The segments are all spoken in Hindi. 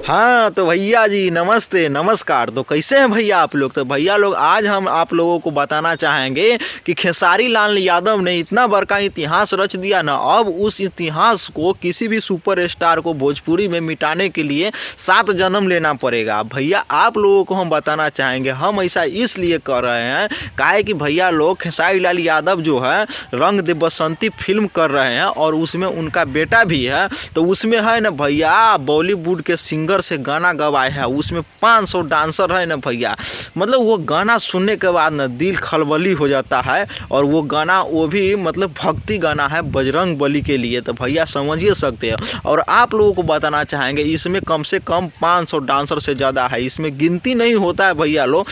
हाँ तो भैया जी नमस्ते नमस्कार। तो कैसे हैं भैया आप लोग। तो भैया लोग आज हम आप लोगों को बताना चाहेंगे कि खेसारी लाल यादव ने इतना बड़का इतिहास रच दिया ना, अब उस इतिहास को किसी भी सुपरस्टार को भोजपुरी में मिटाने के लिए 7 जन्म लेना पड़ेगा। भैया आप लोगों को हम बताना चाहेंगे, हम ऐसा इसलिए कर रहे हैं काहे कि भैया लोग खेसारी लाल यादव जो है रंग दे बसंती फिल्म कर रहे हैं और उसमें उनका बेटा भी है। तो उसमें है ना भैया बॉलीवुड के सिंगर से गाना गवाए है, उसमें 500 डांसर है ना भैया। मतलब वो गाना सुनने के बाद ना दिल खलबली हो जाता है और वो गाना वो भी मतलब भक्ति गाना है बजरंग बली के लिए। तो भैया समझिए सकते हैं। और आप लोगों को बताना चाहेंगे इसमें कम से कम 500 डांसर से ज़्यादा है, इसमें गिनती नहीं होता है भैया लोग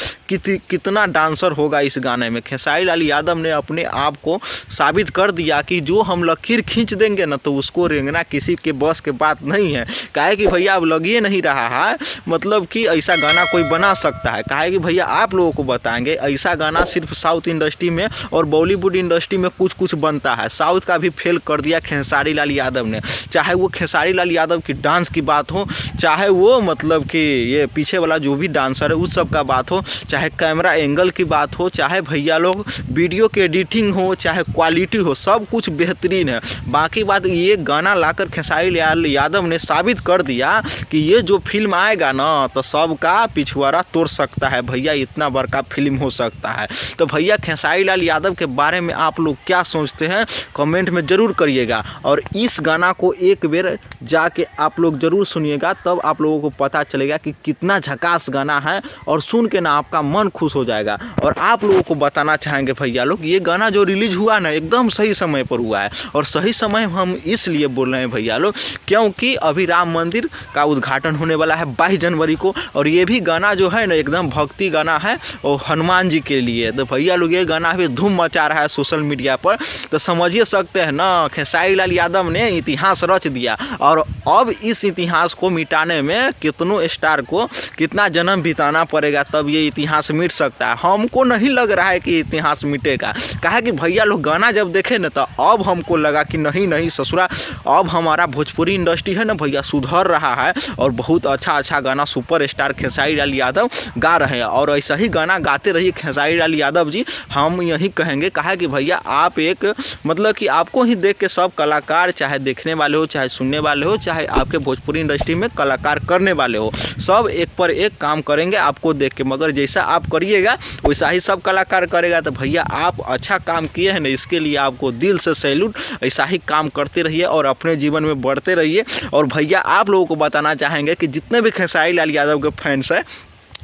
कितना डांसर होगा इस गाने में। खेसारी लाल यादव ने अपने आप को साबित कर दिया कि जो हम लकीर खींच देंगे ना तो उसको रेंगना किसी के बस के बात नहीं है। काहे कि भैया अब लगिए नहीं रहा है मतलब कि ऐसा गाना कोई बना सकता है। काहे कि भैया आप लोगों को बताएंगे ऐसा गाना सिर्फ साउथ इंडस्ट्री में और बॉलीवुड इंडस्ट्री में कुछ बनता है। साउथ का भी फेल कर दिया खेसारी लाल यादव ने, चाहे वो खेसारी लाल यादव की डांस की बात हो, चाहे वो मतलब कि ये पीछे वाला जो भी डांसर है उस सब का बात हो, चाहे कैमरा एंगल की बात हो, चाहे भैया लोग वीडियो की एडिटिंग हो, चाहे क्वालिटी हो, सब कुछ बेहतरीन है। बाकी बात ये गाना लाकर खेसारी लाल यादव ने साबित कर दिया कि ये जो फिल्म आएगा ना तो सबका पिछवाड़ा तोड़ सकता है भैया, इतना बड़का फिल्म हो सकता है। तो भैया खेसारी लाल यादव के बारे में आप लोग क्या सोचते हैं कमेंट में ज़रूर करिएगा। और इस गाना को एक बार जाके आप लोग ज़रूर सुनिएगा, तब आप लोगों को पता चलेगा कि कितना झकास गाना है और सुन के ना आपका मन खुश हो जाएगा। और आप लोगों को बताना चाहेंगे भैया लोग ये गाना जो रिलीज हुआ ना एकदम सही समय पर हुआ है। और सही समय हम इसलिए बोल रहे हैं भैया लोग क्योंकि अभी राम मंदिर का उद्घाटन होने वाला है 22 जनवरी को, और ये भी गाना जो है ना एकदम भक्ति गाना है और हनुमान जी के लिए। तो भैया लोग ये गाना भी धूम मचा रहा है सोशल मीडिया पर। तो समझिए सकते हैं ना खेसारी लाल यादव ने इतिहास रच दिया और अब इस इतिहास को मिटाने में कितनों स्टार को कितना जन्म बिताना पड़ेगा तब ये इतिहास मिट सकता है। हमको नहीं लग रहा है कि इतिहास मिटेगा। कहा कि भैया लोग गाना जब देखे ना तो अब हमको लगा कि नहीं ससुरा अब हमारा भोजपुरी इंडस्ट्री है ना भैया सुधर रहा है और बहुत अच्छा गाना सुपरस्टार खेसारी लाल यादव गा रहे हैं। और ऐसा ही गाना गाते रहिए खेसारी लाल यादव जी, हम यही कहेंगे। कहा कि भैया आप एक मतलब कि आपको ही देख के सब कलाकार चाहे देखने वाले हो, चाहे सुनने वाले हो, चाहे आपके भोजपुरी इंडस्ट्री में कलाकार करने वाले हो, सब एक पर एक काम करेंगे आपको देख के। मगर जैसा आप करिएगा वैसा ही सब कलाकार करेगा। तो भैया आप अच्छा काम किए हैं ना, इसके लिए आपको दिल से सैल्यूट। ऐसा ही काम करते रहिए और अपने जीवन में बढ़ते रहिए। और भैया आप लोगों को बताना चाहेंगे कि जितने भी खेसारी लाल यादव के फैंस हैं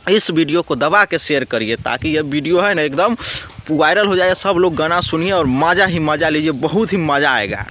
इस वीडियो को दबा के शेयर करिए ताकि ये वीडियो है ना एकदम वायरल हो जाए, सब लोग गाना सुनिए और मज़ा ही मज़ा लीजिए, बहुत ही मज़ा आएगा।